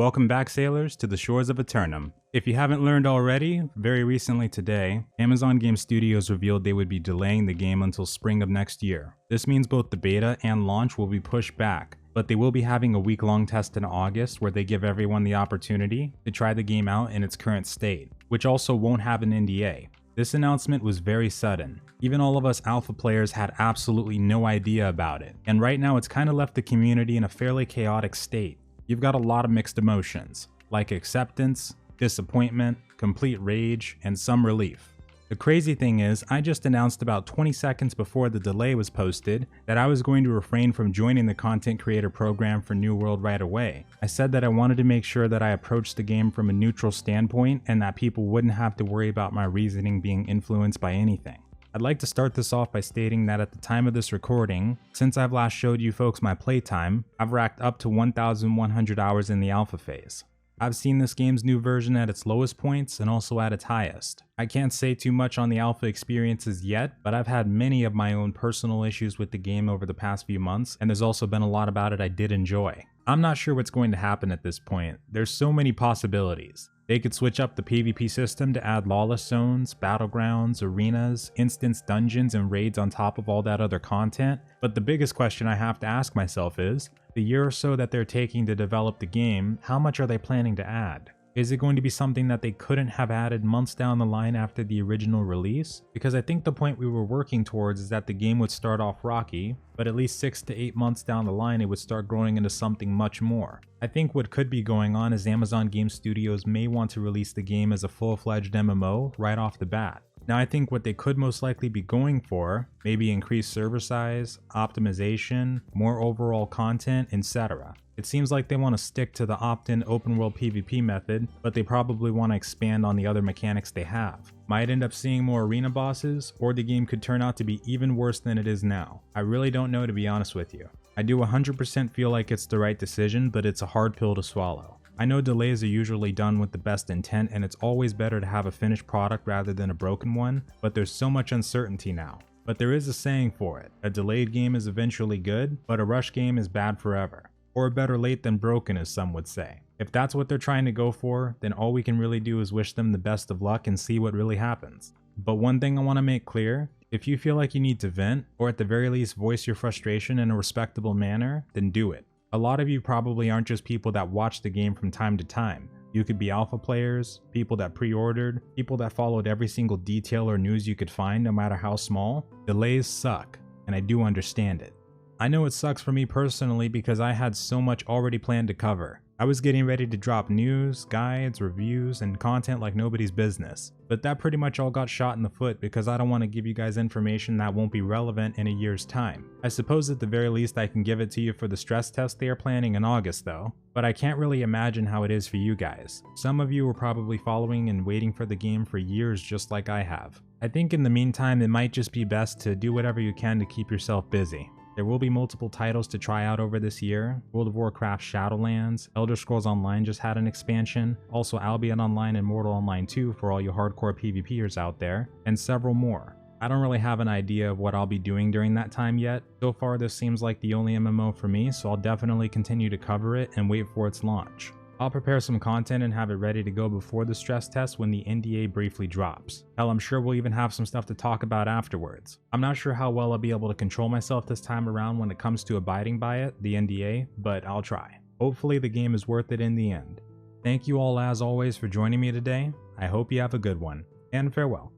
Welcome back, sailors, to the shores of Eternum. If you haven't learned already, very recently today, Amazon Game Studios revealed they would be delaying the game until spring of next year. This means both the beta and launch will be pushed back, but they will be having a week-long test in August where they give everyone the opportunity to try the game out in its current state, which also won't have an NDA. This announcement was very sudden. Even all of us alpha players had absolutely no idea about it, and right now it's kind of left the community in a fairly chaotic state. You've got a lot of mixed emotions, like acceptance, disappointment, complete rage, and some relief. The crazy thing is, I just announced about 20 seconds before the delay was posted that I was going to refrain from joining the content creator program for New World right away. I said that I wanted to make sure that I approached the game from a neutral standpoint and that people wouldn't have to worry about my reasoning being influenced by anything. I'd like to start this off by stating that at the time of this recording, since I've last showed you folks my playtime, I've racked up to 1,100 hours in the alpha phase. I've seen this game's new version at its lowest points and also at its highest. I can't say too much on the alpha experiences yet, but I've had many of my own personal issues with the game over the past few months, and there's also been a lot about it I did enjoy. I'm not sure what's going to happen at this point. There's so many possibilities. They could switch up the PvP system to add lawless zones, battlegrounds, arenas, instance dungeons, and raids on top of all that other content, but the biggest question I have to ask myself is, the year or so that they're taking to develop the game, how much are they planning to add? Is it going to be something that they couldn't have added months down the line after the original release? Because I think the point we were working towards is that the game would start off rocky, but at least 6 to 8 months down the line it would start growing into something much more. I think what could be going on is Amazon Game Studios may want to release the game as a full-fledged MMO right off the bat. Now I think what they could most likely be going for, maybe increased server size, optimization, more overall content, etc. It seems like they want to stick to the opt-in open world PvP method, but they probably want to expand on the other mechanics they have. Might end up seeing more arena bosses, or the game could turn out to be even worse than it is now. I really don't know, to be honest with you. I do 100% feel like it's the right decision, but it's a hard pill to swallow. I know delays are usually done with the best intent, and it's always better to have a finished product rather than a broken one, but there's so much uncertainty now. But there is a saying for it: a delayed game is eventually good, but a rush game is bad forever. Or better late than broken, as some would say. If that's what they're trying to go for, then all we can really do is wish them the best of luck and see what really happens. But one thing I want to make clear, if you feel like you need to vent, or at the very least voice your frustration in a respectable manner, then do it. A lot of you probably aren't just people that watch the game from time to time. You could be alpha players, people that pre-ordered, people that followed every single detail or news you could find, no matter how small. Delays suck, and I do understand it. I know it sucks for me personally because I had so much already planned to cover. I was getting ready to drop news, guides, reviews, and content like nobody's business. But that pretty much all got shot in the foot because I don't want to give you guys information that won't be relevant in a year's time. I suppose at the very least I can give it to you for the stress test they are planning in August though. But I can't really imagine how it is for you guys. Some of you were probably following and waiting for the game for years just like I have. I think in the meantime it might just be best to do whatever you can to keep yourself busy. There will be multiple titles to try out over this year. World of Warcraft Shadowlands, Elder Scrolls Online just had an expansion, also Albion Online and Mortal Online 2 for all you hardcore PvPers out there, and several more. I don't really have an idea of what I'll be doing during that time yet. So far this seems like the only MMO for me, so I'll definitely continue to cover it and wait for its launch. I'll prepare some content and have it ready to go before the stress test when the NDA briefly drops. Hell, I'm sure we'll even have some stuff to talk about afterwards. I'm not sure how well I'll be able to control myself this time around when it comes to abiding by it, the NDA, but I'll try. Hopefully the game is worth it in the end. Thank you all as always for joining me today. I hope you have a good one, and farewell.